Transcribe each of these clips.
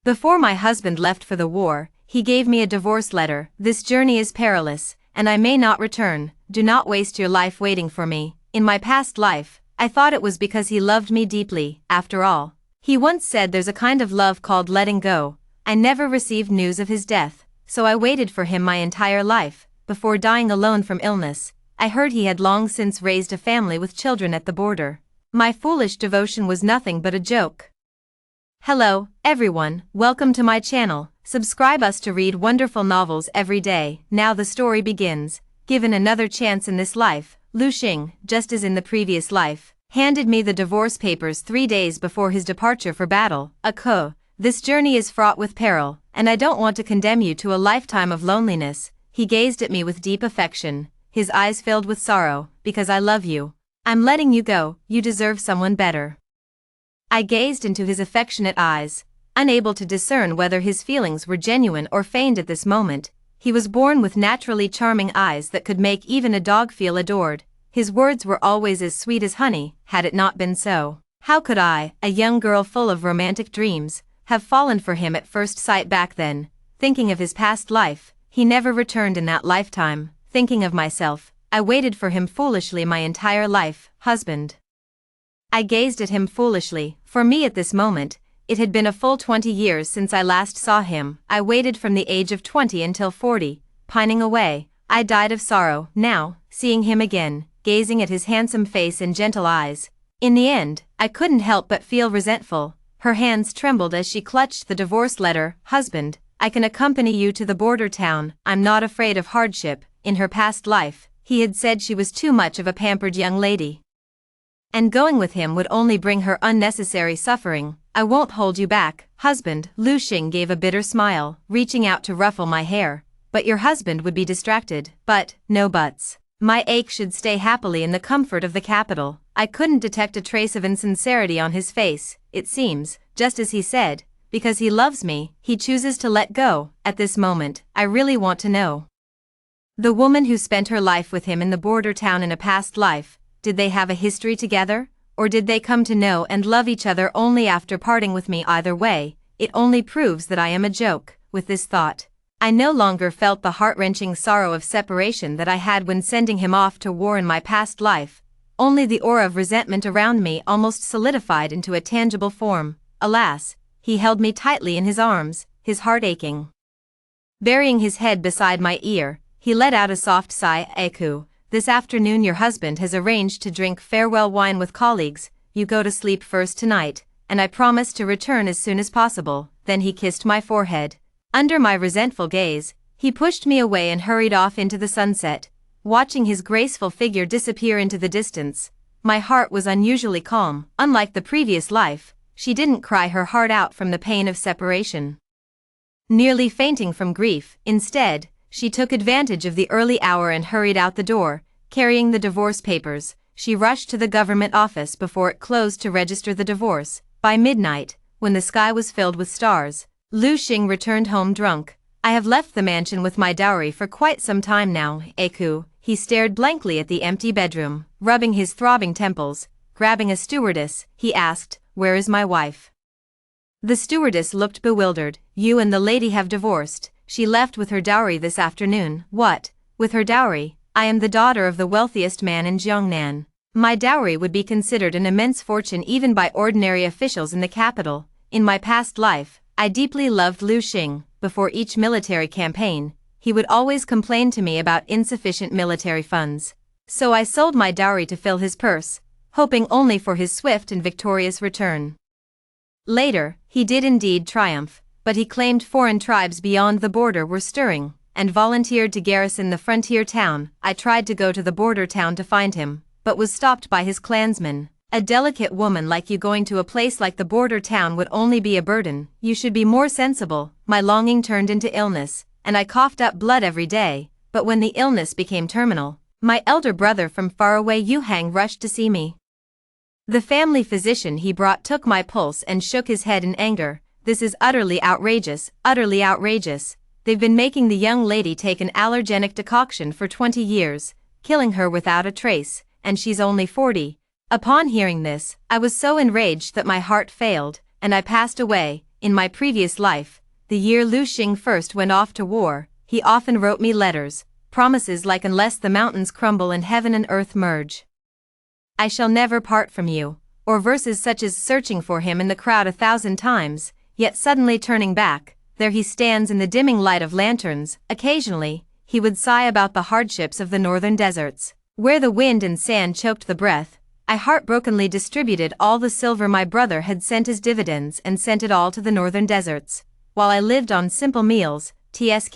Before my husband left for the war, he gave me a divorce letter. This journey is perilous, and I may not return. Do not waste your life waiting for me. In my past life, I thought it was because he loved me deeply. After all, he once said there's a kind of love called letting go. I never received news of his death, so I waited for him my entire life. Before dying alone from illness, I heard he had long since raised a family with children at the border. My foolish devotion was nothing but a joke. Hello, everyone, welcome to my channel. Subscribe us to read wonderful novels every day. Now the story begins. Given another chance in this life, Lu Xing, just as in the previous life, handed me the divorce papers 3 days before his departure for battle. This journey is fraught with peril, and I don't want to condemn you to a lifetime of loneliness. He gazed at me with deep affection, his eyes filled with sorrow. Because I love you, I'm letting you go. You deserve someone better. I gazed into his affectionate eyes, unable to discern whether his feelings were genuine or feigned at this moment. He was born with naturally charming eyes that could make even a dog feel adored. His words were always as sweet as honey. Had it not been so, how could I, a young girl full of romantic dreams, have fallen for him at first sight back then? Thinking of his past life, he never returned in that lifetime. Thinking of myself, I waited for him foolishly my entire life. Husband. I gazed at him foolishly. For me at this moment, it had been a full 20 years since I last saw him. I waited from the age of 20 until 40, pining away. I died of sorrow. Now, seeing him again, gazing at his handsome face and gentle eyes, in the end, I couldn't help but feel resentful. Her hands trembled as she clutched the divorce letter. Husband, I can accompany you to the border town. I'm not afraid of hardship. In her past life, he had said she was too much of a pampered young lady, and going with him would only bring her unnecessary suffering. I won't hold you back, husband. Lu Xing gave a bitter smile, reaching out to ruffle my hair. But your husband would be distracted. But, no buts. My ache should stay happily in the comfort of the capital. I couldn't detect a trace of insincerity on his face. It seems, just as he said, because he loves me, he chooses to let go. At this moment, I really want to know. The woman who spent her life with him in the border town in a past life, did they have a history together, or did they come to know and love each other only after parting with me? Either way, it only proves that I am a joke. With this thought, I no longer felt the heart-wrenching sorrow of separation that I had when sending him off to war in my past life. Only the aura of resentment around me almost solidified into a tangible form. Alas, he held me tightly in his arms, his heart aching. Burying his head beside my ear, he let out a soft sigh. Aku, this afternoon your husband has arranged to drink farewell wine with colleagues. You go to sleep first tonight, and I promise to return as soon as possible. Then he kissed my forehead. Under my resentful gaze, he pushed me away and hurried off into the sunset. Watching his graceful figure disappear into the distance, my heart was unusually calm. Unlike the previous life, she didn't cry her heart out from the pain of separation, nearly fainting from grief. Instead, she took advantage of the early hour and hurried out the door, carrying the divorce papers. She rushed to the government office before it closed to register the divorce. By midnight, when the sky was filled with stars, Lu Xing returned home drunk. I have left the mansion with my dowry for quite some time now. Aku, he stared blankly at the empty bedroom, rubbing his throbbing temples. Grabbing a stewardess, he asked, "Where is my wife?" The stewardess looked bewildered. You and the lady have divorced. She left with her dowry this afternoon. What? With her dowry? I am the daughter of the wealthiest man in Jiangnan. My dowry would be considered an immense fortune even by ordinary officials in the capital. In my past life, I deeply loved Lu Xing. Before each military campaign, he would always complain to me about insufficient military funds. So I sold my dowry to fill his purse, hoping only for his swift and victorious return. Later, he did indeed triumph, but he claimed foreign tribes beyond the border were stirring, and volunteered to garrison the frontier town. I tried to go to the border town to find him, but was stopped by his clansmen. A delicate woman like you going to a place like the border town would only be a burden. You should be more sensible. My longing turned into illness, and I coughed up blood every day. But when the illness became terminal, my elder brother from faraway Yuhang rushed to see me. The family physician he brought took my pulse and shook his head in anger. This is utterly outrageous, utterly outrageous. They've been making the young lady take an allergenic decoction for 20 years, killing her without a trace, and she's only 40. Upon hearing this, I was so enraged that my heart failed, and I passed away. in my previous life, the year Lu Xing first went off to war, he often wrote me letters, promises like unless the mountains crumble and heaven and earth merge, I shall never part from you, or verses such as searching for him in the crowd 1,000 times, yet suddenly turning back, there he stands in the dimming light of lanterns. Occasionally, he would sigh about the hardships of the northern deserts, where the wind and sand choked the breath. I heartbrokenly distributed all the silver my brother had sent as dividends and sent it all to the northern deserts, while I lived on simple meals, tsk.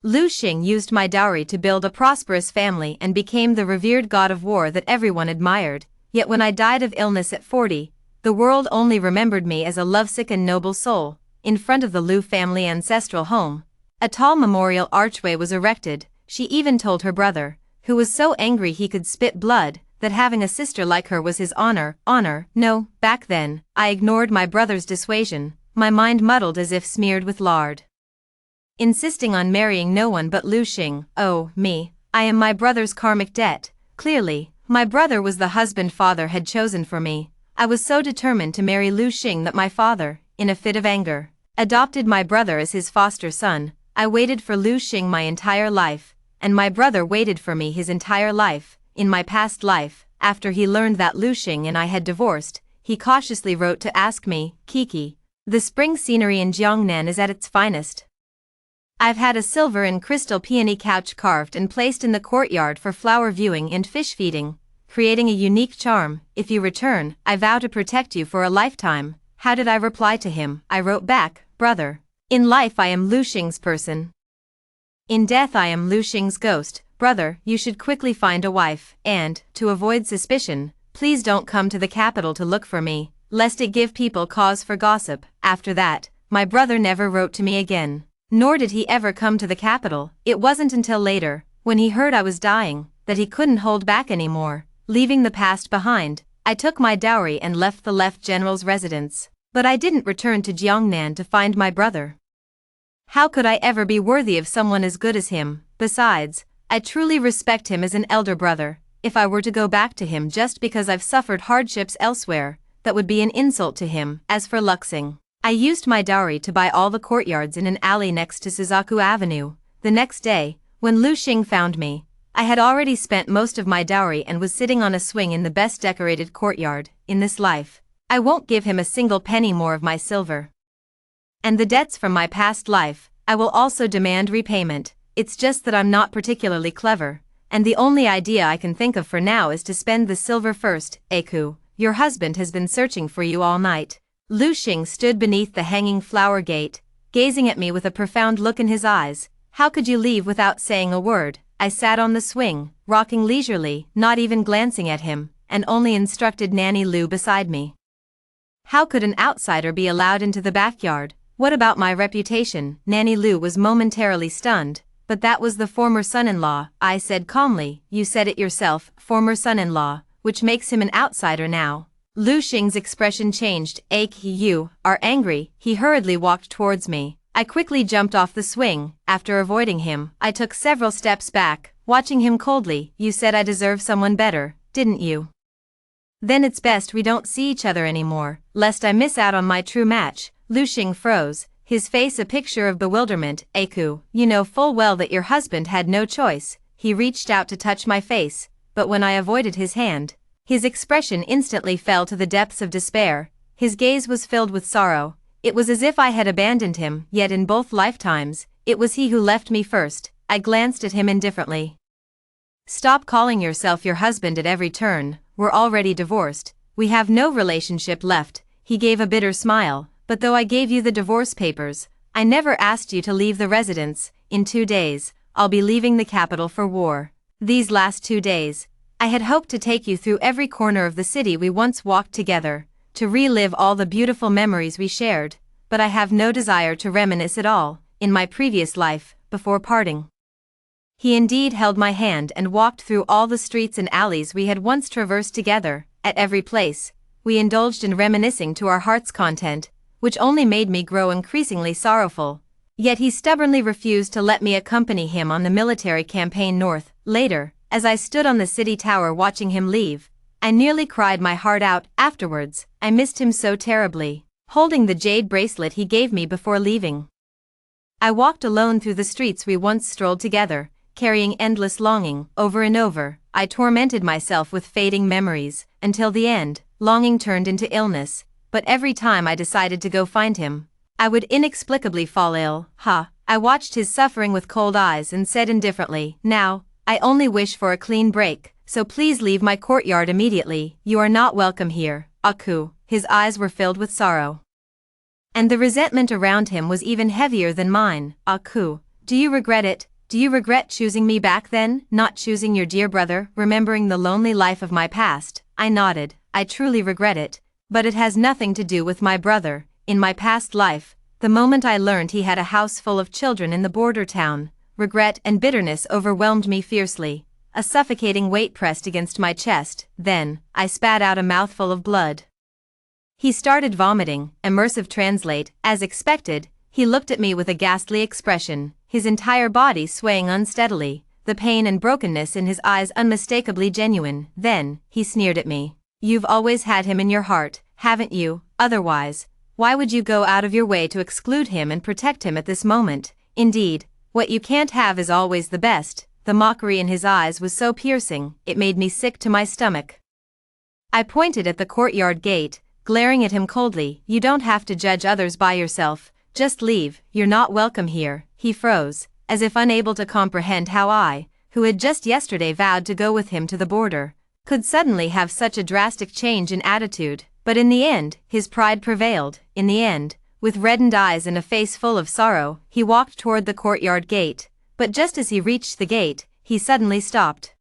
Lu Xing used my dowry to build a prosperous family and became the revered god of war that everyone admired, yet when I died of illness at 40, the world only remembered me as a lovesick and noble soul. In front of the Lu family ancestral home, a tall memorial archway was erected. She even told her brother, who was so angry he could spit blood, that having a sister like her was his honor. No, back then, I ignored my brother's dissuasion, my mind muddled as if smeared with lard. Insisting on marrying no one but Lu Xing. Oh, me, I am my brother's karmic debt. Clearly, my brother was the husband father had chosen for me. I was so determined to marry Lu Xing that my father, in a fit of anger, adopted my brother as his foster son. I waited for Lu Xing my entire life, and my brother waited for me his entire life. In my past life, after he learned that Lu Xing and I had divorced, he cautiously wrote to ask me, Kiki, the spring scenery in Jiangnan is at its finest. I've had a silver and crystal peony couch carved and placed in the courtyard for flower viewing and fish feeding, creating a unique charm. If you return, I vow to protect you for a lifetime. How did I reply to him? I wrote back, brother, in life I am Lu Xing's person. In death I am Lu Xing's ghost. Brother, you should quickly find a wife, and, to avoid suspicion, please don't come to the capital to look for me, lest it give people cause for gossip. After that, my brother never wrote to me again, nor did he ever come to the capital. It wasn't until later, when he heard I was dying, that he couldn't hold back anymore. Leaving the past behind, I took my dowry and left the left general's residence, but I didn't return to Jiangnan to find my brother. How could I ever be worthy of someone as good as him? Besides, I truly respect him as an elder brother. If I were to go back to him just because I've suffered hardships elsewhere, that would be an insult to him. As for Lu Xing, I used my dowry to buy all the courtyards in an alley next to Suzaku Avenue. The next day, when Lu Xing found me, I had already spent most of my dowry and was sitting on a swing in the best decorated courtyard. In this life, I won't give him a single penny more of my silver. And the debts from my past life, I will also demand repayment. It's just that I'm not particularly clever, and the only idea I can think of for now is to spend the silver first. Aku, your husband has been searching for you all night. Lu Xing stood beneath the hanging flower gate, gazing at me with a profound look in his eyes. How could you leave without saying a word? I sat on the swing, rocking leisurely, not even glancing at him, and only instructed Nanny Lu beside me. How could an outsider be allowed into the backyard? What about my reputation? Nanny Lu was momentarily stunned. But that was the former son-in-law, I said calmly. You said it yourself, former son-in-law, which makes him an outsider now. Lu Xing's expression changed. You are angry. He hurriedly walked towards me. I quickly jumped off the swing. After avoiding him, I took several steps back, watching him coldly. You said I deserve someone better, didn't you? Then it's best we don't see each other anymore, lest I miss out on my true match. Lu Xing froze, his face a picture of bewilderment. Aku, you know full well that your husband had no choice. He reached out to touch my face, but when I avoided his hand, his expression instantly fell to the depths of despair. His gaze was filled with sorrow. It was as if I had abandoned him, yet in both lifetimes, it was he who left me first. I glanced at him indifferently. Stop calling yourself your husband at every turn. We're already divorced. We have no relationship left. He gave a bitter smile. But though I gave you the divorce papers, I never asked you to leave the residence. In 2 days, I'll be leaving the capital for war. These last 2 days, I had hoped to take you through every corner of the city we once walked together, to relive all the beautiful memories we shared, but I have no desire to reminisce at all. In my previous life, before parting, he indeed held my hand and walked through all the streets and alleys we had once traversed together. At every place, we indulged in reminiscing to our heart's content, which only made me grow increasingly sorrowful. Yet he stubbornly refused to let me accompany him on the military campaign north. Later, as I stood on the city tower watching him leave, I nearly cried my heart out. Afterwards, I missed him so terribly. holding the jade bracelet he gave me before leaving. I walked alone through the streets we once strolled together, carrying endless longing. Over and over, I tormented myself with fading memories, until the end, longing turned into illness, but every time I decided to go find him, I would inexplicably fall ill. I watched his suffering with cold eyes and said indifferently, "Now, I only wish for a clean break, so please leave my courtyard immediately. You are not welcome here, Aku." His eyes were filled with sorrow, and the resentment around him was even heavier than mine. "Aku, do you regret it? Do you regret choosing me back then, not choosing your dear brother?" Remembering the lonely life of my past, I nodded. "I truly regret it, but it has nothing to do with my brother. In my past life, the moment I learned he had a house full of children in the border town, regret and bitterness overwhelmed me fiercely. A suffocating weight pressed against my chest. Then, I spat out a mouthful of blood." He started vomiting. Immersive translate. As expected, he looked at me with a ghastly expression, his entire body swaying unsteadily, the pain and brokenness in his eyes unmistakably genuine. Then, he sneered at me. "You've always had him in your heart, haven't you? Otherwise, why would you go out of your way to exclude him and protect him at this moment? Indeed, what you can't have is always the best." The mockery in his eyes was so piercing, it made me sick to my stomach. I pointed at the courtyard gate, glaring at him coldly. "You don't have to judge others by yourself, just leave, you're not welcome here." He froze, as if unable to comprehend how I, who had just yesterday vowed to go with him to the border, could suddenly have such a drastic change in attitude. But in the end, his pride prevailed. In the end, with reddened eyes and a face full of sorrow, he walked toward the courtyard gate. But just as he reached the gate, he suddenly stopped,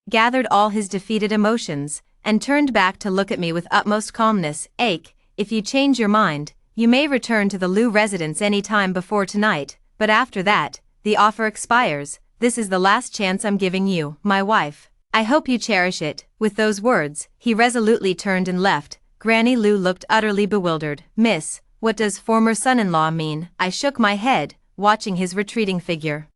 gathered all his defeated emotions, and turned back to look at me with utmost calmness. "Ake, if you change your mind, you may return to the Lu residence any time before tonight, but after that, the offer expires. This is the last chance I'm giving you, my wife. I hope you cherish it." With those words, he resolutely turned and left. Granny Lu looked utterly bewildered. "Miss, what does former son-in-law mean?" I shook my head, watching his retreating figure,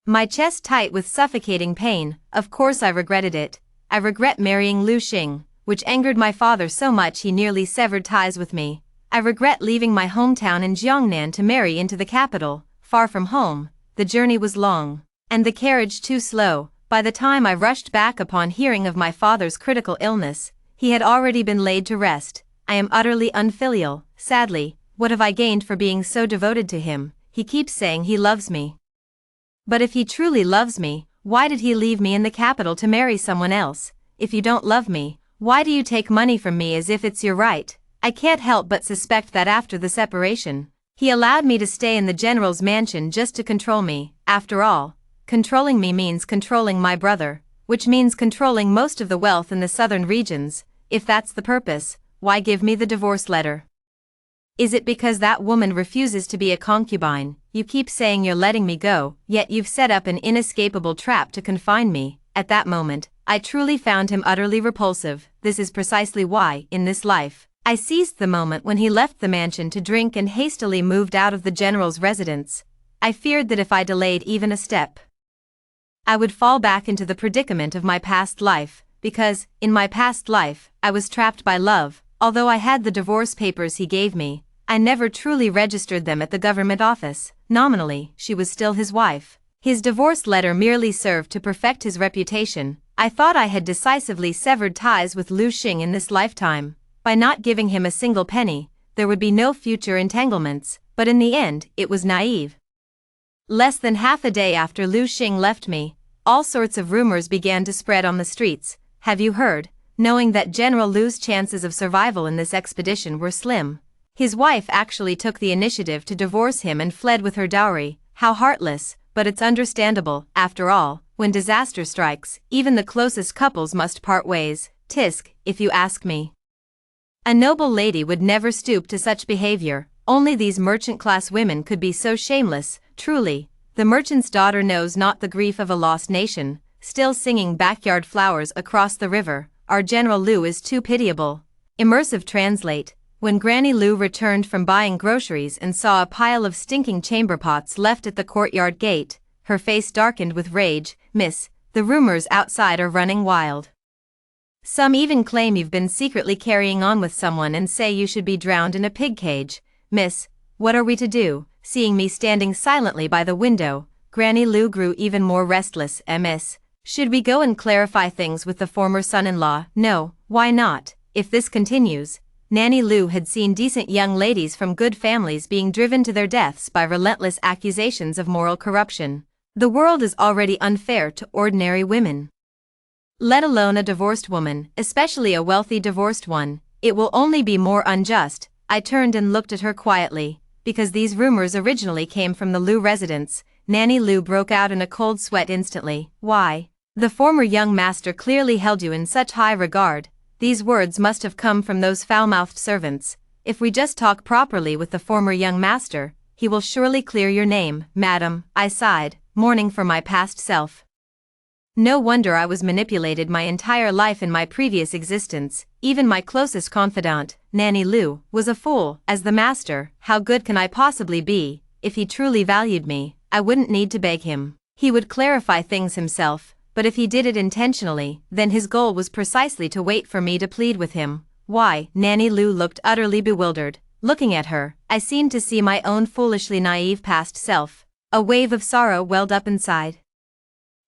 my chest tight with suffocating pain. "Of course I regretted it. I regret marrying Lu Xing, which angered my father so much he nearly severed ties with me. I regret leaving my hometown in Jiangnan to marry into the capital, far from home. The journey was long, and the carriage too slow. By the time I rushed back upon hearing of my father's critical illness, he had already been laid to rest. I am utterly unfilial. Sadly, what have I gained for being so devoted to him? He keeps saying he loves me. But if he truly loves me, why did he leave me in the capital to marry someone else? If you don't love me, why do you take money from me as if it's your right? I can't help but suspect that after the separation, he allowed me to stay in the general's mansion just to control me. After all, controlling me means controlling my brother, which means controlling most of the wealth in the southern regions. If that's the purpose, why give me the divorce letter? Is it because that woman refuses to be a concubine? You keep saying you're letting me go, yet you've set up an inescapable trap to confine me. At that moment, I truly found him utterly repulsive. This is precisely why, in this life, I seized the moment when he left the mansion to drink and hastily moved out of the general's residence. I feared that if I delayed even a step, I would fall back into the predicament of my past life, because, in my past life, I was trapped by love. Although I had the divorce papers he gave me, I never truly registered them at the government office. Nominally, she was still his wife. His divorce letter merely served to perfect his reputation. I thought I had decisively severed ties with Lu Xing in this lifetime. By not giving him a single penny, there would be no future entanglements, but in the end, it was naive. Less than half a day after Lu Xing left me, all sorts of rumors began to spread on the streets. "Have you heard?" Knowing that General Lu's chances of survival in this expedition were slim, his wife actually took the initiative to divorce him and fled with her dowry. How heartless, but it's understandable. After all, when disaster strikes, even the closest couples must part ways. Tisk, if you ask me. A noble lady would never stoop to such behavior. Only these merchant-class women could be so shameless. Truly, the merchant's daughter knows not the grief of a lost nation, still singing backyard flowers across the river. Our General Lu is too pitiable. Immersive translate. When Granny Lu returned from buying groceries and saw a pile of stinking chamber pots left at the courtyard gate, her face darkened with rage. "Miss, the rumors outside are running wild. Some even claim you've been secretly carrying on with someone and say you should be drowned in a pig cage. Miss, what are we to do? Seeing me standing silently by the window, Granny Lou grew even more restless. Miss, should we go and clarify things with the former son-in-law? No, why not? If this continues, Nanny Lou had seen decent young ladies from good families being driven to their deaths by relentless accusations of moral corruption. The world is already unfair to ordinary women, let alone a divorced woman, especially a wealthy divorced one. It will only be more unjust. I turned and looked at her quietly. Because these rumors originally came from the Lou residence, Nanny Lou broke out in a cold sweat instantly. Why? The former young master clearly held you in such high regard. These words must have come from those foul-mouthed servants. If we just talk properly with the former young master, he will surely clear your name, madam. I sighed, mourning for my past self. No wonder I was manipulated my entire life in my previous existence. Even my closest confidant, Nanny Lou, was a fool. As the master, how good can I possibly be? If he truly valued me, I wouldn't need to beg him. He would clarify things himself, but if he did it intentionally, then his goal was precisely to wait for me to plead with him. Why? Nanny Lou looked utterly bewildered. Looking at her, I seemed to see my own foolishly naive past self. A wave of sorrow welled up inside.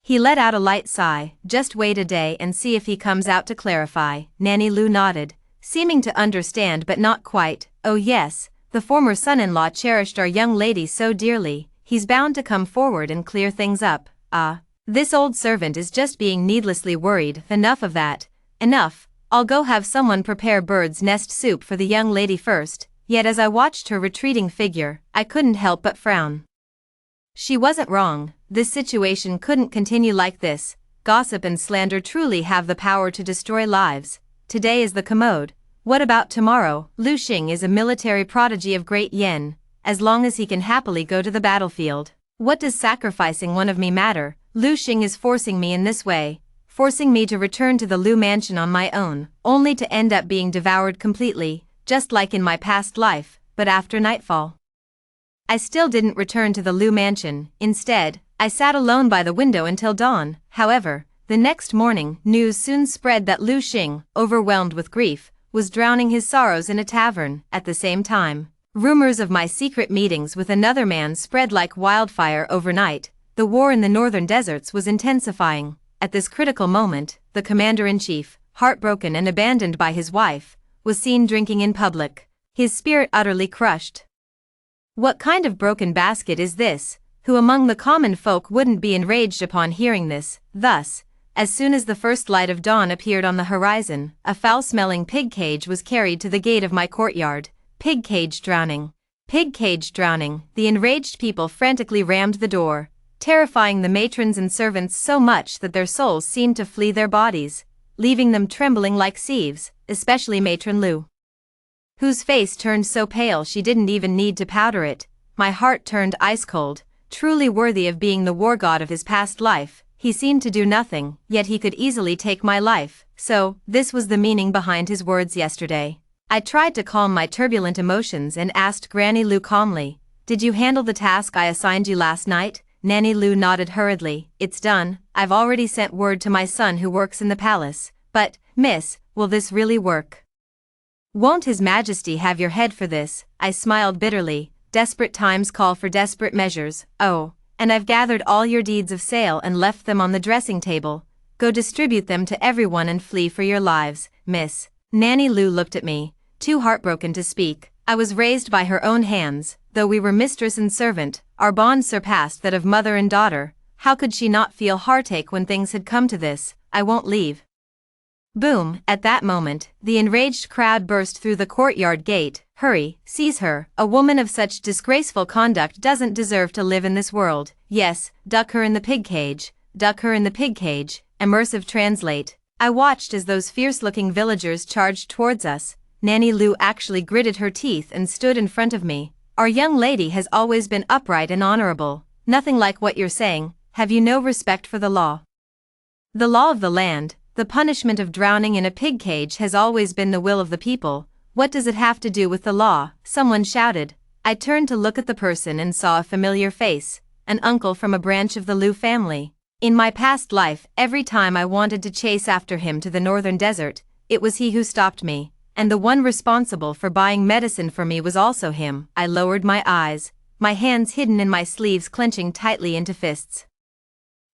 He let out a light sigh. Just wait a day and see if he comes out to clarify. Nanny Lou nodded, seeming to understand but not quite. Oh yes, the former son-in-law cherished our young lady so dearly, he's bound to come forward and clear things up. This old servant is just being needlessly worried. Enough of that. Enough. I'll go have someone prepare bird's nest soup for the young lady first. Yet as I watched her retreating figure, I couldn't help but frown. She wasn't wrong. This situation couldn't continue like this. Gossip and slander truly have the power to destroy lives. Today is the commode. What about tomorrow? Lu Xing is a military prodigy of great yen, as long as he can happily go to the battlefield. What does sacrificing one of me matter? Lu Xing is forcing me in this way, forcing me to return to the Lu mansion on my own, only to end up being devoured completely, just like in my past life. But after nightfall, I still didn't return to the Lu mansion. Instead, I sat alone by the window until dawn. However, the next morning, news soon spread that Lu Xing, overwhelmed with grief, was drowning his sorrows in a tavern. At the same time, rumors of my secret meetings with another man spread like wildfire overnight. The war in the northern deserts was intensifying. At this critical moment, the commander-in-chief, heartbroken and abandoned by his wife, was seen drinking in public, his spirit utterly crushed. What kind of broken basket is this? Who among the common folk wouldn't be enraged upon hearing this? Thus, as soon as the first light of dawn appeared on the horizon, a foul-smelling pig cage was carried to the gate of my courtyard. Pig cage drowning. Pig cage drowning. The enraged people frantically rammed the door, terrifying the matrons and servants so much that their souls seemed to flee their bodies, leaving them trembling like sieves, especially Matron Lu, whose face turned so pale she didn't even need to powder it. My heart turned ice-cold. Truly worthy of being the war god of his past life, he seemed to do nothing, yet he could easily take my life. So, this was the meaning behind his words yesterday. I tried to calm my turbulent emotions and asked Granny Lou calmly, "Did you handle the task I assigned you last night?" Nanny Lou nodded hurriedly. "It's done. I've already sent word to my son who works in the palace. But, miss, will this really work? Won't His Majesty have your head for this?" I smiled bitterly. Desperate times call for desperate measures. Oh, and I've gathered all your deeds of sale and left them on the dressing table. Go distribute them to everyone and flee for your lives, miss. Nanny Lou looked at me, too heartbroken to speak. I was raised by her own hands. Though we were mistress and servant, our bond surpassed that of mother and daughter. How could she not feel heartache when things had come to this? I won't leave. Boom! At that moment, the enraged crowd burst through the courtyard gate. Hurry, seize her. A woman of such disgraceful conduct doesn't deserve to live in this world. Yes, duck her in the pig cage. Duck her in the pig cage. Immersive translate. I watched as those fierce-looking villagers charged towards us. Nanny Lou actually gritted her teeth and stood in front of me. Our young lady has always been upright and honorable. Nothing like what you're saying. Have you no respect for the law? The law of the land. The punishment of drowning in a pig cage has always been the will of the people. What does it have to do with the law? Someone shouted. I turned to look at the person and saw a familiar face, an uncle from a branch of the Liu family. In my past life, every time I wanted to chase after him to the northern desert, it was he who stopped me, and the one responsible for buying medicine for me was also him. I lowered my eyes, my hands hidden in my sleeves clenching tightly into fists.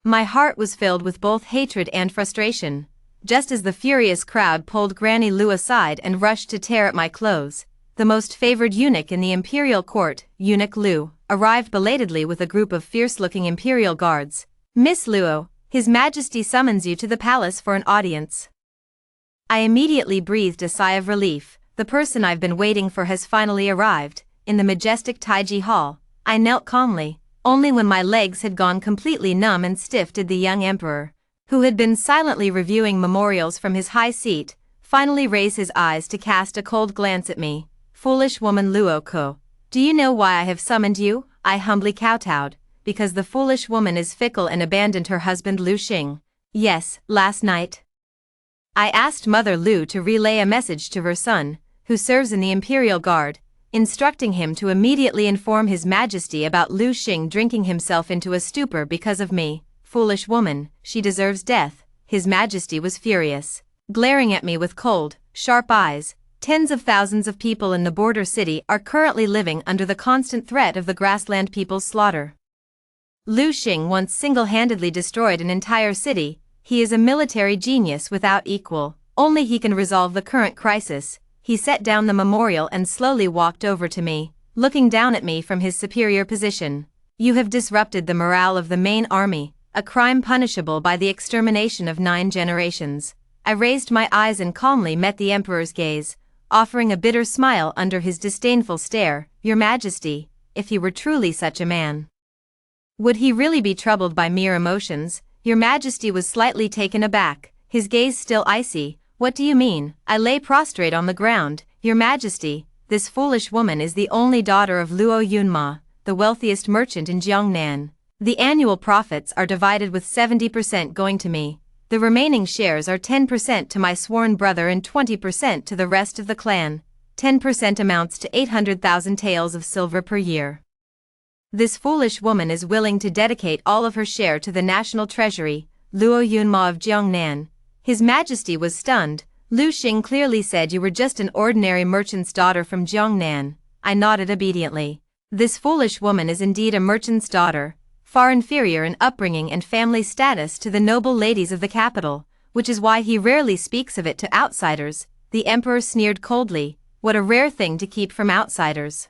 My heart was filled with both hatred and frustration. Just as the furious crowd pulled Granny Lu aside and rushed to tear at my clothes, the most favored eunuch in the imperial court, Eunuch Lu, arrived belatedly with a group of fierce-looking imperial guards. "Miss Luo, His Majesty summons you to the palace for an audience." I immediately breathed a sigh of relief. The person I've been waiting for has finally arrived. In the majestic Taiji Hall, I knelt calmly. Only when my legs had gone completely numb and stiff did the young emperor, who had been silently reviewing memorials from his high seat, finally raise his eyes to cast a cold glance at me. "Foolish woman Luo Ko, do you know why I have summoned you?" I humbly kowtowed. "Because the foolish woman is fickle and abandoned her husband Lu Xing." "Yes, last night." I asked Mother Lu to relay a message to her son, who serves in the Imperial Guard, instructing him to immediately inform His Majesty about Lu Xing drinking himself into a stupor because of me. "Foolish woman, she deserves death." His Majesty was furious, glaring at me with cold, sharp eyes. Tens of thousands of people in the border city are currently living under the constant threat of the grassland people's slaughter. Lu Xing once single-handedly destroyed an entire city. He is a military genius without equal. Only he can resolve the current crisis. He set down the memorial and slowly walked over to me, looking down at me from his superior position. "You have disrupted the morale of the main army, a crime punishable by the extermination of 9 generations." I raised my eyes and calmly met the emperor's gaze, offering a bitter smile under his disdainful stare. "Your Majesty, if he were truly such a man, would he really be troubled by mere emotions?" Your Majesty was slightly taken aback, his gaze still icy. "What do you mean?" I lay prostrate on the ground. "Your Majesty, this foolish woman is the only daughter of Luo Yunma, the wealthiest merchant in Jiangnan. The annual profits are divided with 70% going to me. The remaining shares are 10% to my sworn brother and 20% to the rest of the clan. 10% amounts to 800,000 taels of silver per year. This foolish woman is willing to dedicate all of her share to the national treasury." Luo Yunma of Jiangnan. His Majesty was stunned. "Lu Xing clearly said you were just an ordinary merchant's daughter from Jiangnan." I nodded obediently. "This foolish woman is indeed a merchant's daughter, far inferior in upbringing and family status to the noble ladies of the capital, which is why he rarely speaks of it to outsiders." The emperor sneered coldly. "What a rare thing to keep from outsiders.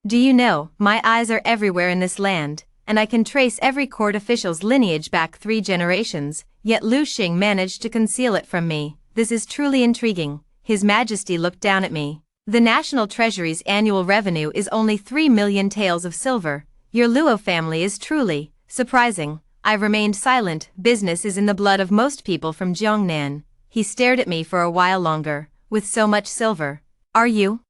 Do you know, my eyes are everywhere in this land, and I can trace every court official's lineage back 3 generations, yet Lu Xing managed to conceal it from me. This is truly intriguing." His Majesty looked down at me. "The national treasury's annual revenue is only 3 million taels of silver. Your Luo family is truly surprising." I remained silent. "Business is in the blood of most people from Jiangnan." He stared at me for a while longer. "With so much silver, are you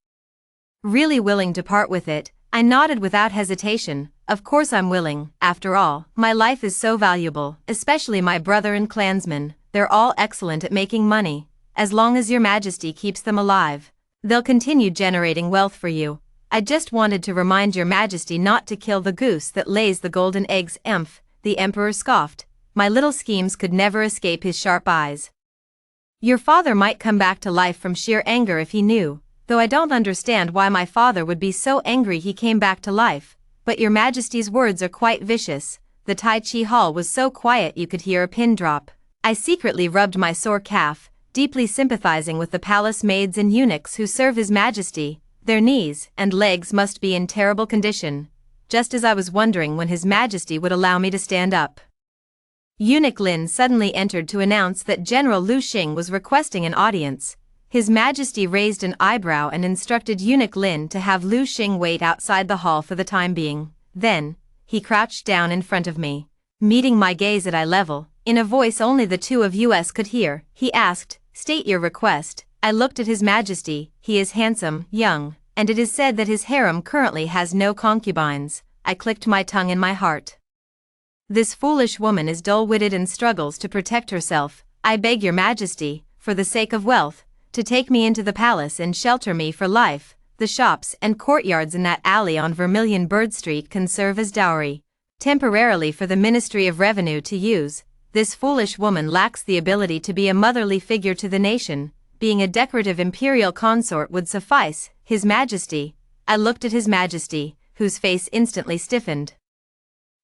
really willing to part with it?" I nodded without hesitation. "Of course I'm willing. After all, my life is so valuable, especially my brother and clansmen. They're all excellent at making money. As long as your Majesty keeps them alive, they'll continue generating wealth for you. I just wanted to remind your Majesty not to kill the goose that lays the golden eggs." "Emph," the emperor scoffed. My little schemes could never escape his sharp eyes. "Your father might come back to life from sheer anger if he knew, though I don't understand why my father would be so angry he came back to life. But your Majesty's words are quite vicious." The Tai Chi Hall was so quiet you could hear a pin drop. I secretly rubbed my sore calf, deeply sympathizing with the palace maids and eunuchs who serve His Majesty. Their knees and legs must be in terrible condition. Just as I was wondering when His Majesty would allow me to stand up, Eunuch Lin suddenly entered to announce that General Lu Xing was requesting an audience. His Majesty raised an eyebrow and instructed Eunuch Lin to have Lu Xing wait outside the hall for the time being. Then, he crouched down in front of me. Meeting my gaze at eye level, in a voice only the two of us could hear, he asked, "State your request." I looked at His Majesty. He is handsome, young, and it is said that his harem currently has no concubines. I clicked my tongue in my heart. This foolish woman is dull-witted and struggles to protect herself. "I beg your Majesty, for the sake of wealth, to take me into the palace and shelter me for life. The shops and courtyards in that alley on Vermilion Bird Street can serve as dowry." temporarily for the Ministry of Revenue to use. This foolish woman lacks the ability to be a motherly figure to the nation. Being a decorative imperial consort would suffice. His Majesty. I looked at His Majesty, whose face instantly stiffened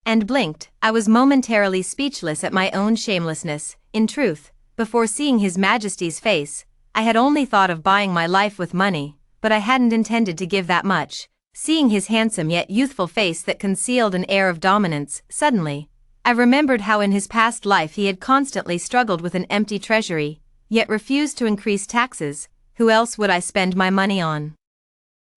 and blinked. I was momentarily speechless at my own shamelessness. In truth, before seeing His Majesty's face, I had only thought of buying my life with money, but I hadn't intended to give that much. Seeing his handsome yet youthful face that concealed an air of dominance, suddenly, I remembered how in his past life he had constantly struggled with an empty treasury, yet refused to increase taxes. Who else would I spend my money on?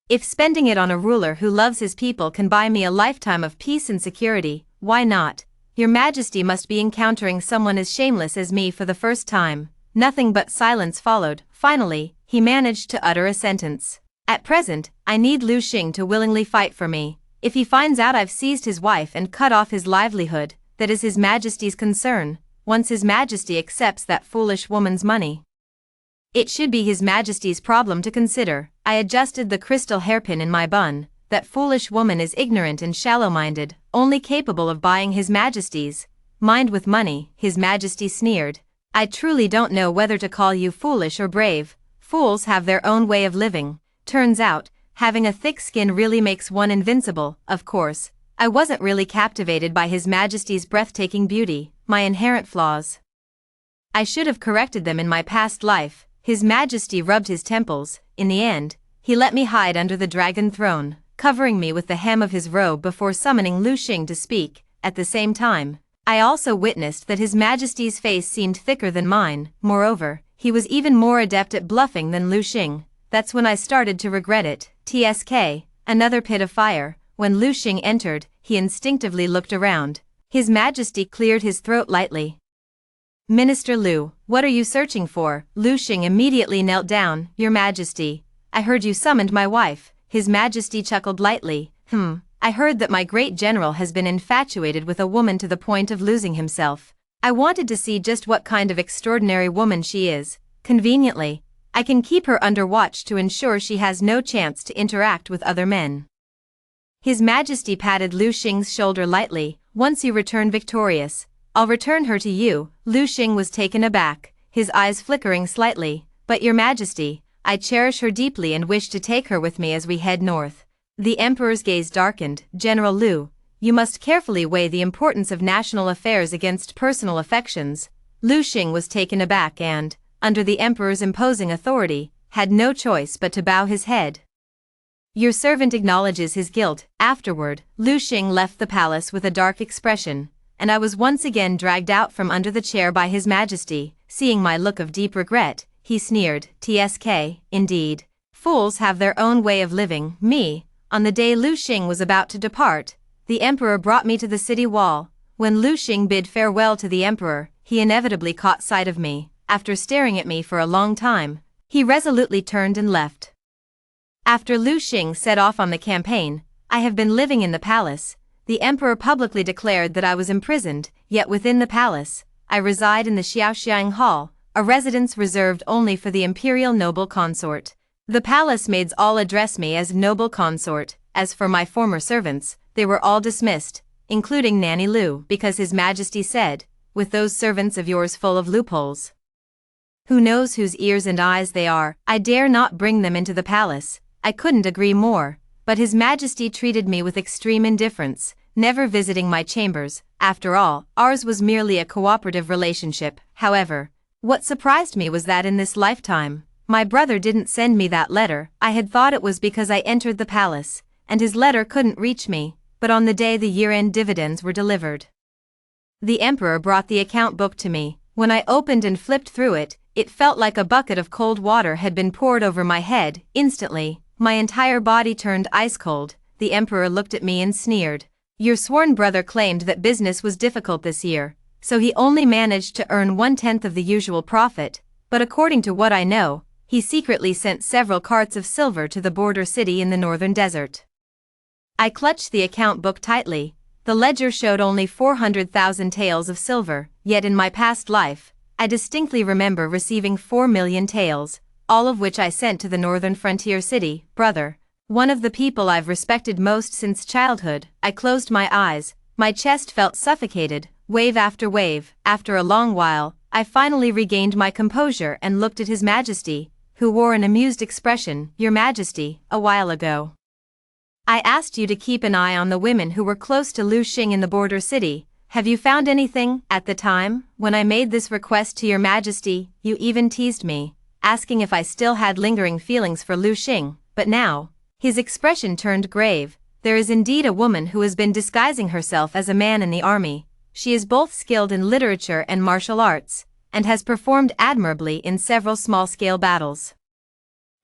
If spending it on a ruler who loves his people can buy me a lifetime of peace and security, why not? Your Majesty must be encountering someone as shameless as me for the first time. Nothing but silence followed. Finally, he managed to utter a sentence. At present, I need Lu Xing to willingly fight for me. If he finds out I've seized his wife and cut off his livelihood, that is His Majesty's concern. Once His Majesty accepts that foolish woman's money, it should be His Majesty's problem to consider. I adjusted the crystal hairpin in my bun. That foolish woman is ignorant and shallow-minded, only capable of buying His Majesty's mind with money. His Majesty sneered. I truly don't know whether to call you foolish or brave. Fools have their own way of living. Turns out, having a thick skin really makes one invincible. Of course, I wasn't really captivated by His Majesty's breathtaking beauty, my inherent flaws. I should have corrected them in my past life. His Majesty rubbed his temples. In the end, he let me hide under the dragon throne, covering me with the hem of his robe before summoning Lu Xing to speak. At the same time, I also witnessed that His Majesty's face seemed thicker than mine. Moreover, he was even more adept at bluffing than Lu Xing. That's when I started to regret it. TSK, another pit of fire. When Lu Xing entered, he instinctively looked around. His Majesty cleared his throat lightly. Minister Lu, what are you searching for? Lu Xing immediately knelt down. Your Majesty, I heard you summoned my wife. His Majesty chuckled lightly. I heard that my great general has been infatuated with a woman to the point of losing himself. I wanted to see just what kind of extraordinary woman she is. Conveniently, I can keep her under watch to ensure she has no chance to interact with other men. His Majesty patted Lu Xing's shoulder lightly. Once you return victorious, I'll return her to you. Lu Xing was taken aback, his eyes flickering slightly. But Your Majesty, I cherish her deeply and wish to take her with me as we head north. The Emperor's gaze darkened. General Lu, you must carefully weigh the importance of national affairs against personal affections. Lu Xing was taken aback and, under the Emperor's imposing authority, had no choice but to bow his head. Your servant acknowledges his guilt. Afterward, Lu Xing left the palace with a dark expression, and I was once again dragged out from under the chair by His Majesty. Seeing my look of deep regret, he sneered. TSK, indeed. Fools have their own way of living. Me. On the day Lu Xing was about to depart, the Emperor brought me to the city wall. When Lu Xing bid farewell to the Emperor, he inevitably caught sight of me. After staring at me for a long time, he resolutely turned and left. After Lu Xing set off on the campaign, I have been living in the palace. The Emperor publicly declared that I was imprisoned, yet within the palace, I reside in the Xiaoxiang Hall, a residence reserved only for the imperial noble consort. The palace maids all address me as noble consort. As for my former servants, they were all dismissed, including Nanny Lu, because His Majesty said, with those servants of yours full of loopholes, who knows whose ears and eyes they are, I dare not bring them into the palace. I couldn't agree more. But His Majesty treated me with extreme indifference, never visiting my chambers. After all, ours was merely a cooperative relationship. However, what surprised me was that in this lifetime, my brother didn't send me that letter. I had thought it was because I entered the palace, and his letter couldn't reach me. But on the day the year-end dividends were delivered, the Emperor brought the account book to me. When I opened and flipped through it, it felt like a bucket of cold water had been poured over my head. Instantly, my entire body turned ice cold. The Emperor looked at me and sneered. Your sworn brother claimed that business was difficult this year, so he only managed to earn 1/10 of the usual profit, but according to what I know, he secretly sent several carts of silver to the border city in the northern desert. I clutched the account book tightly. The ledger showed only 400,000 taels of silver, yet in my past life, I distinctly remember receiving 4 million taels, all of which I sent to the northern frontier city. Brother, one of the people I've respected most since childhood. I closed my eyes, My chest felt suffocated, wave after wave. After a long while, I finally regained my composure and looked at His Majesty, who wore an amused expression. Your Majesty, a while ago, I asked you to keep an eye on the women who were close to Lu Xing in the border city. Have you found anything? At the time, when I made this request to Your Majesty, you even teased me, asking if I still had lingering feelings for Lu Xing, but now, his expression turned grave. There is indeed a woman who has been disguising herself as a man in the army. She is both skilled in literature and martial arts, and has performed admirably in several small-scale battles,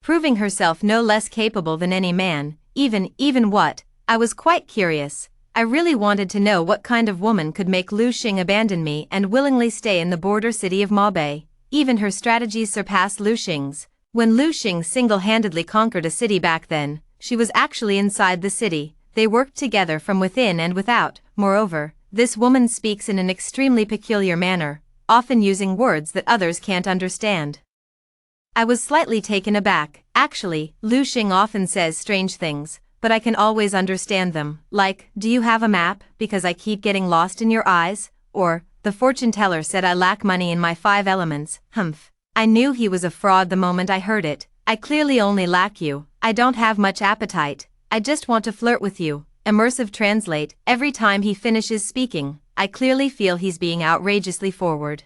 proving herself no less capable than any man. Even what? I was quite curious. I really wanted to know what kind of woman could make Lu Xing abandon me and willingly stay in the border city of Mabe. Even her strategies surpassed Lu Xing's. When Lu Xing single-handedly conquered a city back then, she was actually inside the city. They worked together from within and without. Moreover, this woman speaks in an extremely peculiar manner, often using words that others can't understand. I was slightly taken aback. Actually, Lu Xing often says strange things, but I can always understand them. Like, do you have a map, because I keep getting lost in your eyes? Or, the fortune teller said I lack money in my 5 elements. Humph. I knew he was a fraud the moment I heard it. I clearly only lack you. I don't have much appetite. I just want to flirt with you. Immersive translate. Every time he finishes speaking, I clearly feel he's being outrageously forward.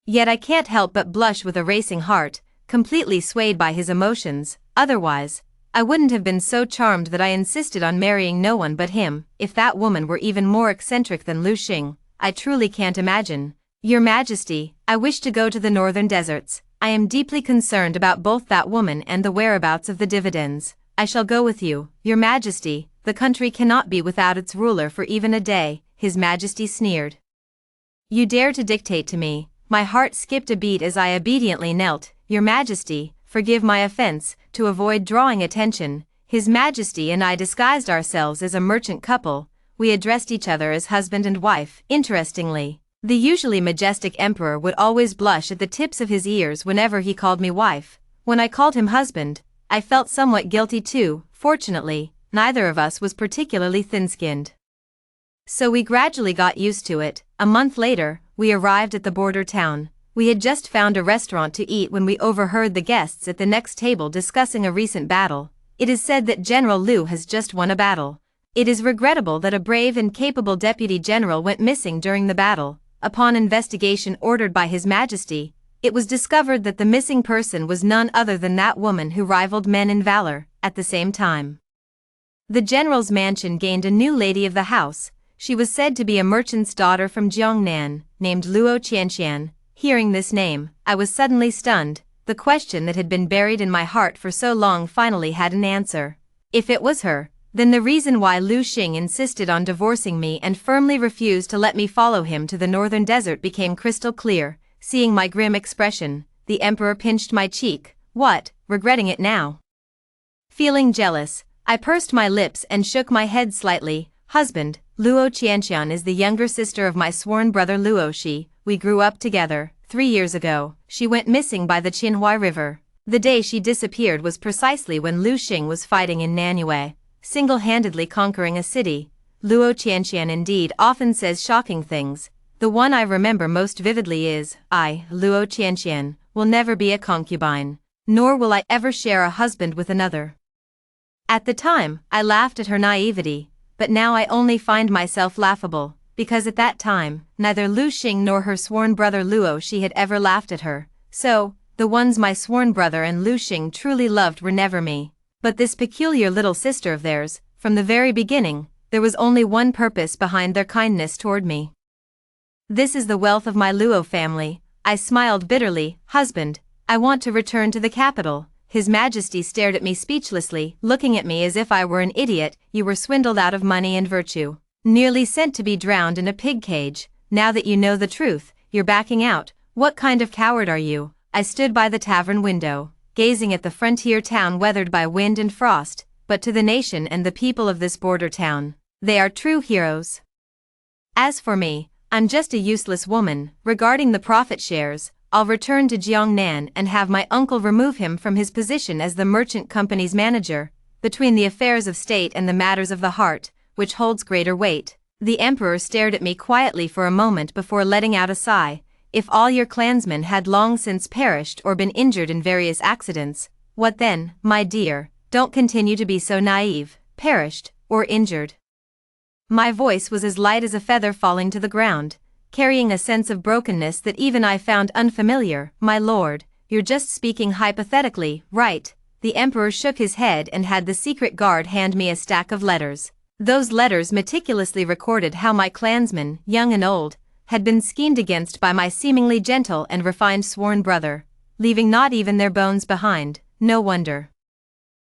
Yet I can't help but blush with a racing heart, completely swayed by his emotions. Otherwise, I wouldn't have been so charmed that I insisted on marrying no one but him. If that woman were even more eccentric than Lu Xing, I truly can't imagine. Your Majesty, I wish to go to the northern deserts. I am deeply concerned about both that woman and the whereabouts of the dividends. I shall go with you. Your Majesty, the country cannot be without its ruler for even a day. His Majesty sneered. You dare to dictate to me? My heart skipped a beat as I obediently knelt. Your Majesty, forgive my offense. To avoid drawing attention, His Majesty and I disguised ourselves as a merchant couple. We addressed each other as husband and wife. Interestingly, the usually majestic emperor would always blush at the tips of his ears whenever he called me wife. When I called him husband, I felt somewhat guilty too. Fortunately, neither of us was particularly thin-skinned, so we gradually got used to it. A month later, we arrived at the border town. We had just found a restaurant to eat when we overheard the guests at the next table discussing a recent battle. It is said that General Lu has just won a battle. It is regrettable that a brave and capable deputy general went missing during the battle. Upon investigation ordered by His Majesty, it was discovered that the missing person was none other than that woman who rivaled men in valor. At the same time, the general's mansion gained a new lady of the house. She was said to be a merchant's daughter from Jiangnan, named Luo Qianxian. Hearing this name, I was suddenly stunned. The question that had been buried in my heart for so long finally had an answer. If it was her, then the reason why Lu Xing insisted on divorcing me and firmly refused to let me follow him to the northern desert became crystal clear. Seeing my grim expression, the emperor pinched my cheek. What, regretting it now? Feeling jealous, I pursed my lips and shook my head slightly. Husband, Luo Qianxian is the younger sister of my sworn brother Luo Shi. We grew up together. 3 years ago, she went missing by the Qinhuai River. The day she disappeared was precisely when Lu Xing was fighting in Nanyue, single-handedly conquering a city. Luo Qianxian indeed often says shocking things. The one I remember most vividly is, I, Luo Qianxian, will never be a concubine, nor will I ever share a husband with another. At the time, I laughed at her naivety, but now I only find myself laughable, because at that time, neither Lu Xing nor her sworn brother Luo Shi had ever laughed at her. So, the ones my sworn brother and Lu Xing truly loved were never me, but this peculiar little sister of theirs. From the very beginning, there was only one purpose behind their kindness toward me. This is the wealth of my Luo family. I smiled bitterly. Husband, I want to return to the capital. His Majesty stared at me speechlessly, looking at me as if I were an idiot. You were swindled out of money and virtue, nearly sent to be drowned in a pig cage. Now that you know the truth, you're backing out. What kind of coward are you? I stood by the tavern window, gazing at the frontier town weathered by wind and frost, but to the nation and the people of this border town, they are true heroes. As for me, I'm just a useless woman. Regarding the profit shares, I'll return to Jiangnan and have my uncle remove him from his position as the merchant company's manager. Between the affairs of state and the matters of the heart, which holds greater weight? The emperor stared at me quietly for a moment before letting out a sigh. If all your clansmen had long since perished or been injured in various accidents, what then, my dear? Don't continue to be so naive. Perished, or injured. My voice was as light as a feather falling to the ground, carrying a sense of brokenness that even I found unfamiliar. My lord, you're just speaking hypothetically, right? The emperor shook his head and had the secret guard hand me a stack of letters. Those letters meticulously recorded how my clansmen, young and old, had been schemed against by my seemingly gentle and refined sworn brother, leaving not even their bones behind. No wonder.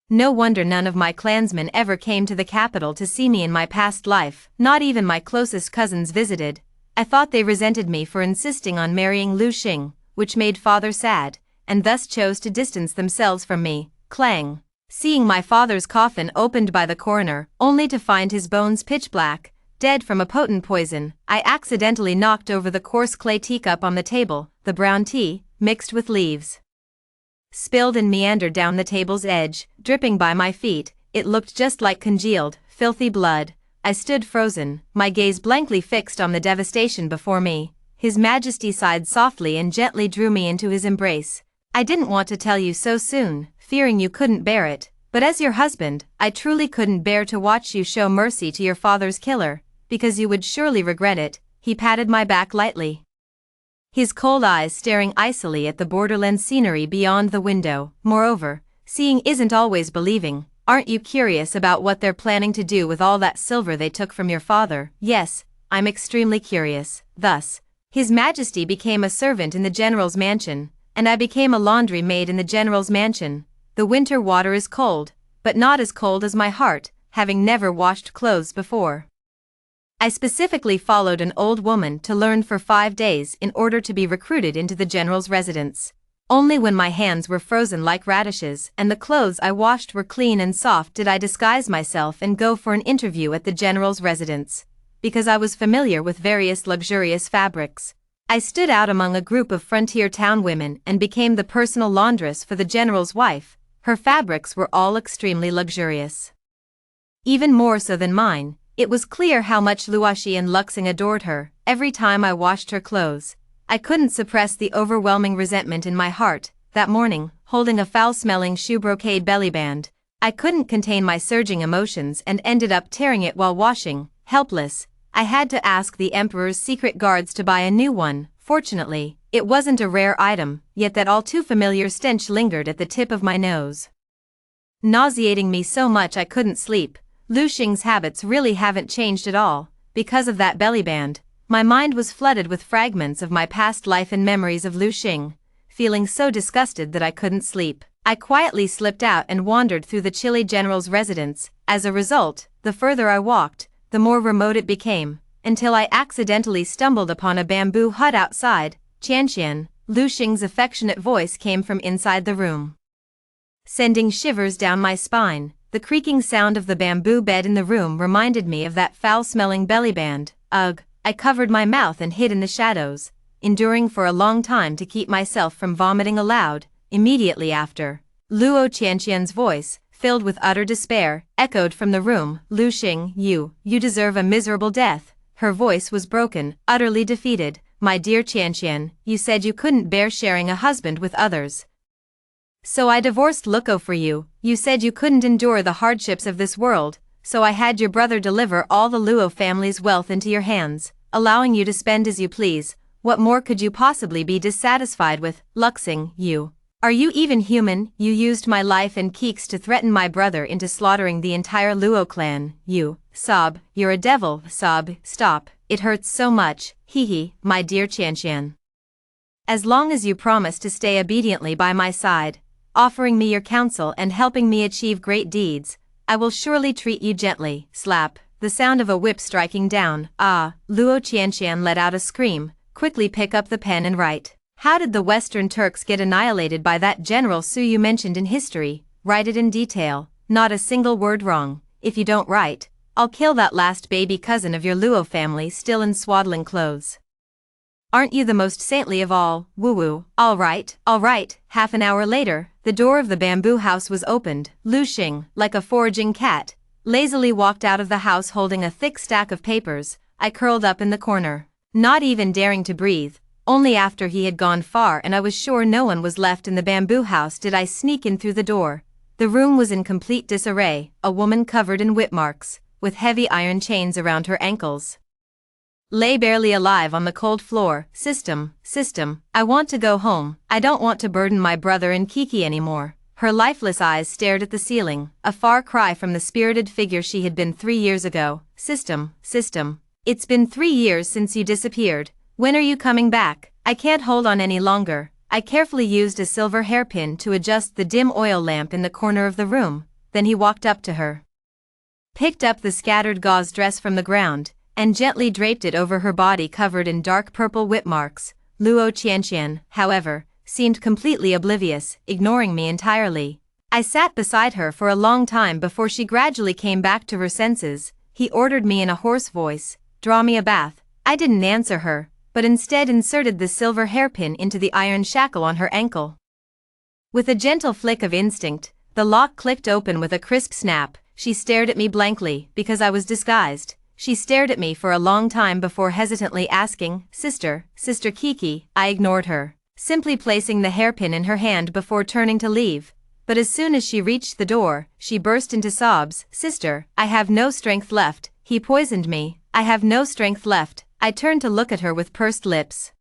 No wonder none of my clansmen ever came to the capital to see me in my past life. Not even my closest cousins visited. I thought they resented me for insisting on marrying Lu Xing, which made father sad, and thus chose to distance themselves from me. Clang. Seeing my father's coffin opened by the coroner, only to find his bones pitch black, dead from a potent poison, I accidentally knocked over the coarse clay teacup on the table. The brown tea, mixed with leaves, spilled and meandered down the table's edge, dripping by my feet. It looked just like congealed, filthy blood. I stood frozen, my gaze blankly fixed on the devastation before me. His Majesty sighed softly and gently drew me into his embrace. I didn't want to tell you so soon, fearing you couldn't bear it, but as your husband, I truly couldn't bear to watch you show mercy to your father's killer, because you would surely regret it. He patted my back lightly, his cold eyes staring icily at the borderland scenery beyond the window. Moreover, seeing isn't always believing. Aren't you curious about what they're planning to do with all that silver they took from your father? Yes, I'm extremely curious. Thus, His Majesty became a servant in the general's mansion, and I became a laundry maid in the general's mansion. The winter water is cold, but not as cold as my heart, having never washed clothes before. I specifically followed an old woman to learn for 5 days in order to be recruited into the general's residence. Only when my hands were frozen like radishes and the clothes I washed were clean and soft did I disguise myself and go for an interview at the general's residence. Because I was familiar with various luxurious fabrics, I stood out among a group of frontier town women and became the personal laundress for the general's wife. Her fabrics were all extremely luxurious, even more so than mine. It was clear how much Luoxi and Luxing adored her. Every time I washed her clothes, I couldn't suppress the overwhelming resentment in my heart. That morning, holding a foul-smelling shoe brocade bellyband, I couldn't contain my surging emotions and ended up tearing it while washing. Helpless, I had to ask the Emperor's secret guards to buy a new one. Fortunately, it wasn't a rare item, yet that all too familiar stench lingered at the tip of my nose, nauseating me so much I couldn't sleep. Lu Xing's habits really haven't changed at all. Because of that bellyband, my mind was flooded with fragments of my past life and memories of Lu Xing. Feeling so disgusted that I couldn't sleep, I quietly slipped out and wandered through the chilly general's residence. As a result, the further I walked, the more remote it became, until I accidentally stumbled upon a bamboo hut outside. Qianqian, Lu Xing's affectionate voice came from inside the room, sending shivers down my spine. The creaking sound of the bamboo bed in the room reminded me of that foul-smelling bellyband. Ugh, I covered my mouth and hid in the shadows, enduring for a long time to keep myself from vomiting aloud. Immediately after, Luo Qianqian's voice, filled with utter despair, echoed from the room. Lu Xing, you deserve a miserable death. Her voice was broken, utterly defeated. My dear Qianqian, you said you couldn't bear sharing a husband with others, so I divorced Luko for you. You said you couldn't endure the hardships of this world, so I had your brother deliver all the Luo family's wealth into your hands, allowing you to spend as you please. What more could you possibly be dissatisfied with? Luxing, are you even human? You used my life and Keeks to threaten my brother into slaughtering the entire Luo clan. Sob, you're a devil. Sob, stop, it hurts so much. Hee, my dear Qianqian. As long as you promise to stay obediently by my side, offering me your counsel and helping me achieve great deeds, I will surely treat you gently. Slap, the sound of a whip striking down. Ah, Luo Qianqian let out a scream. Quickly pick up the pen and write. How did the Western Turks get annihilated by that General Su you mentioned in history? Write it in detail, not a single word wrong. If you don't write, I'll kill that last baby cousin of your Luo family still in swaddling clothes. Aren't you the most saintly of all? Woo-woo. All right. Half an hour later, the door of the bamboo house was opened. Lu Xing, like a foraging cat, lazily walked out of the house holding a thick stack of papers. I curled up in the corner, not even daring to breathe. Only after he had gone far and I was sure no one was left in the bamboo house did I sneak in through the door. The room was in complete disarray, a woman covered in whip marks, with heavy iron chains around her ankles, lay barely alive on the cold floor. System, I want to go home. I don't want to burden my brother and Kiki anymore. Her lifeless eyes stared at the ceiling, a far cry from the spirited figure she had been 3 years ago. System, it's been 3 years since you disappeared. When are you coming back? I can't hold on any longer. I carefully used a silver hairpin to adjust the dim oil lamp in the corner of the room. Then he walked up to her, picked up the scattered gauze dress from the ground, and gently draped it over her body covered in dark purple whip marks. Luo Qianqian, however, seemed completely oblivious, ignoring me entirely. I sat beside her for a long time before she gradually came back to her senses. He ordered me in a hoarse voice, "Draw me a bath." I didn't answer her, but instead inserted the silver hairpin into the iron shackle on her ankle. With a gentle flick of instinct, the lock clicked open with a crisp snap. She stared at me blankly, because I was disguised. She stared at me for a long time before hesitantly asking, Sister Kiki." I ignored her, simply placing the hairpin in her hand before turning to leave. But as soon as she reached the door, she burst into sobs. "Sister, I have no strength left. He poisoned me. I have no strength left." I turned to look at her with pursed lips,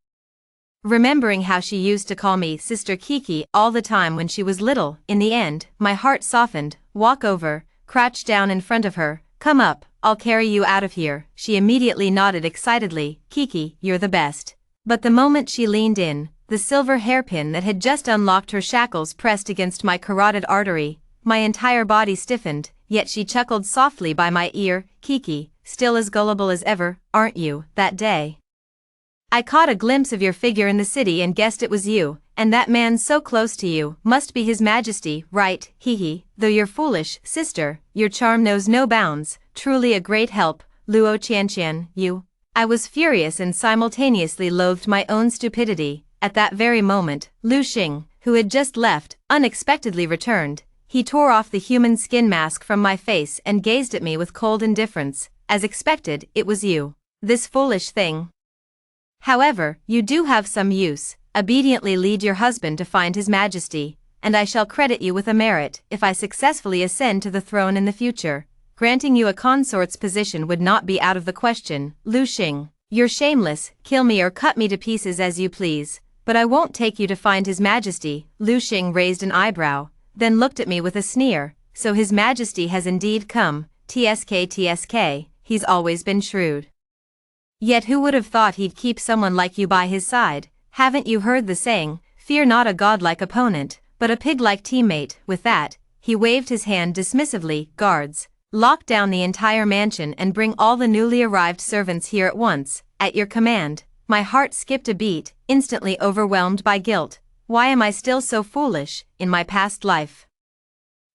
remembering how she used to call me Sister Kiki all the time when she was little. In the end, my heart softened. "Walk over," crouched down in front of her. "Come up, I'll carry you out of here." She immediately nodded excitedly. "Kiki, you're the best." But the moment she leaned in, the silver hairpin that had just unlocked her shackles pressed against my carotid artery. My entire body stiffened, yet she chuckled softly by my ear. "Kiki, still as gullible as ever, aren't you? That day I caught a glimpse of your figure in the city and guessed it was you, and that man so close to you must be His Majesty, right? Hee. Though you're foolish, sister, your charm knows no bounds. Truly a great help, Luo Qianqian, you." I was furious and simultaneously loathed my own stupidity. At that very moment, Lu Xing, who had just left, unexpectedly returned. He tore off the human skin mask from my face and gazed at me with cold indifference. "As expected, it was you. This foolish thing. However, you do have some use. Obediently lead your husband to find His Majesty, and I shall credit you with a merit if I successfully ascend to the throne in the future. Granting you a consort's position would not be out of the question. Lu Xing, you're shameless. Kill me or cut me to pieces as you please, but I won't take you to find His Majesty." Lu Xing raised an eyebrow, then looked at me with a sneer. "So His Majesty has indeed come. TSK, he's always been shrewd. Yet who would have thought he'd keep someone like you by his side? Haven't you heard the saying, fear not a godlike opponent, but a pig-like teammate?" With that, he waved his hand dismissively. "Guards, lock down the entire mansion and bring all the newly arrived servants here at once." "At your command." My heart skipped a beat, instantly overwhelmed by guilt. Why am I still so foolish? In my past life,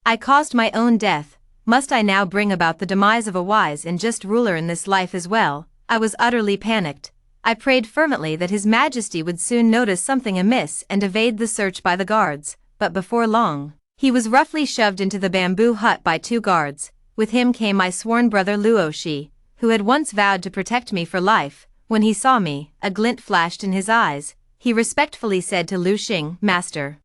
I caused my own death. Must I now bring about the demise of a wise and just ruler in this life as well? I was utterly panicked. I prayed fervently that His Majesty would soon notice something amiss and evade the search by the guards, but before long, he was roughly shoved into the bamboo hut by 2 guards. With him came my sworn brother Luo Shi, who had once vowed to protect me for life. When he saw me, a glint flashed in his eyes. He respectfully said to Lu Xing, "Master,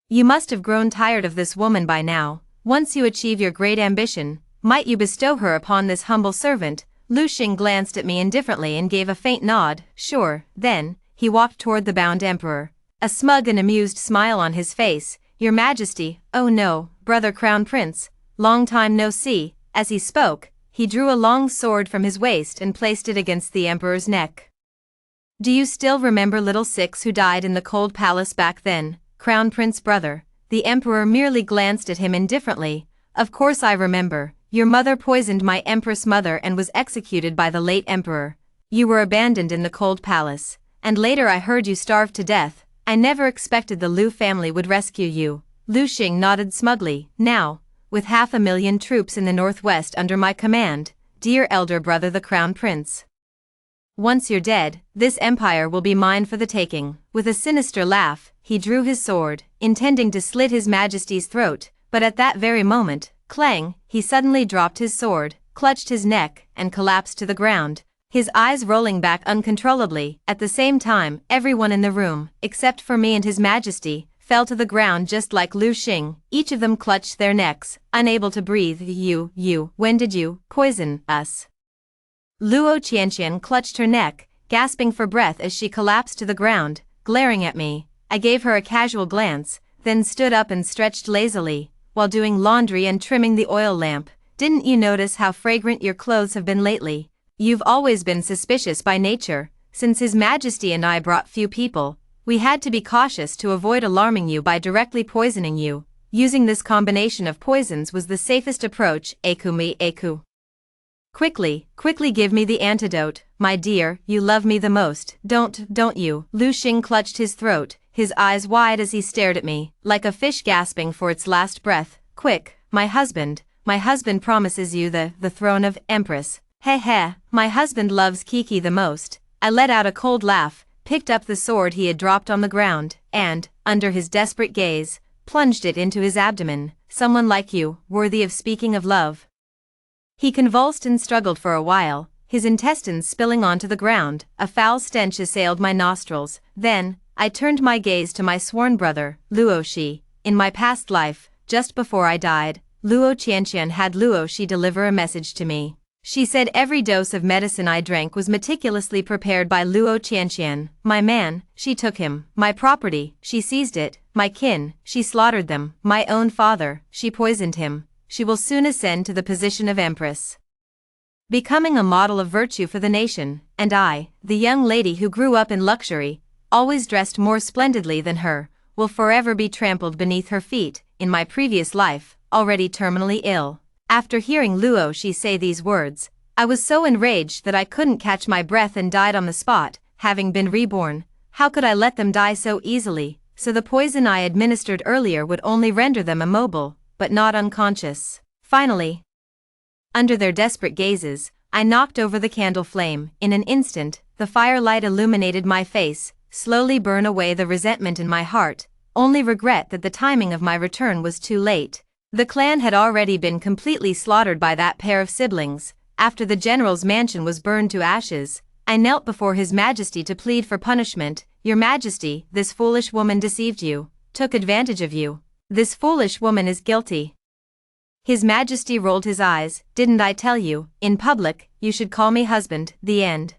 you must have grown tired of this woman by now. Once you achieve your great ambition, might you bestow her upon this humble servant?" Lu Xing glanced at me indifferently and gave a faint nod. "Sure." Then, he walked toward the bound emperor, a smug and amused smile on his face. "Your Majesty." "Oh no, brother Crown Prince, long time no see." As he spoke, he drew a long sword from his waist and placed it against the emperor's neck. "Do you still remember little Six who died in the cold palace back then, Crown Prince brother?" The emperor merely glanced at him indifferently. "Of course I remember. Your mother poisoned my empress mother and was executed by the late emperor. You were abandoned in the cold palace, and later I heard you starved to death. I never expected the Lu family would rescue you." Lu Xing nodded smugly. "Now, with 500,000 troops in the northwest under my command, dear elder brother the Crown Prince, once you're dead, this empire will be mine for the taking." With a sinister laugh, he drew his sword, intending to slit His Majesty's throat, but at that very moment, Clang, he suddenly dropped his sword, clutched his neck, and collapsed to the ground, his eyes rolling back uncontrollably. At the same time, everyone in the room, except for me and His Majesty, fell to the ground just like Lu Xing. Each of them clutched their necks, unable to breathe. When did you poison us? Luo Qianqian clutched her neck, gasping for breath as she collapsed to the ground, glaring at me. I gave her a casual glance, then stood up and stretched lazily, while doing laundry and trimming the oil lamp. Didn't you notice how fragrant your clothes have been lately? You've always been suspicious by nature. Since His Majesty and I brought few people, we had to be cautious to avoid alarming you by directly poisoning you. Using this combination of poisons was the safest approach. Eku. Quickly give me the antidote, my dear, you love me the most, don't you? Lu Xing clutched his throat, his eyes wide as he stared at me, like a fish gasping for its last breath. Quick, my husband promises you the throne of Empress. Heh, my husband loves Kiki the most. I let out a cold laugh, picked up the sword he had dropped on the ground, and, under his desperate gaze, plunged it into his abdomen. Someone like you, worthy of speaking of love. He convulsed and struggled for a while, his intestines spilling onto the ground. A foul stench assailed my nostrils. Then, I turned my gaze to my sworn brother, Luo Shi. In my past life, just before I died, Luo Qianqian had Luo Shi deliver a message to me. She said every dose of medicine I drank was meticulously prepared by Luo Qianqian. My man, she took him. My property, she seized it. My kin, she slaughtered them. My own father, she poisoned him. She will soon ascend to the position of empress, becoming a model of virtue for the nation, and I, the young lady who grew up in luxury, always dressed more splendidly than her, will forever be trampled beneath her feet. In my previous life, already terminally ill. After hearing Luo Shi say these words, I was so enraged that I couldn't catch my breath and died on the spot. Having been reborn, how could I let them die so easily? So the poison I administered earlier would only render them immobile, but not unconscious. Finally, under their desperate gazes, I knocked over the candle flame. In an instant, the firelight illuminated my face, slowly burn away the resentment in my heart, only regret that the timing of my return was too late. The clan had already been completely slaughtered by that pair of siblings. After the general's mansion was burned to ashes, I knelt before His Majesty to plead for punishment. Your Majesty, this foolish woman deceived you, took advantage of you. This foolish woman is guilty. His Majesty rolled his eyes. Didn't I tell you, in public, you should call me husband? The end.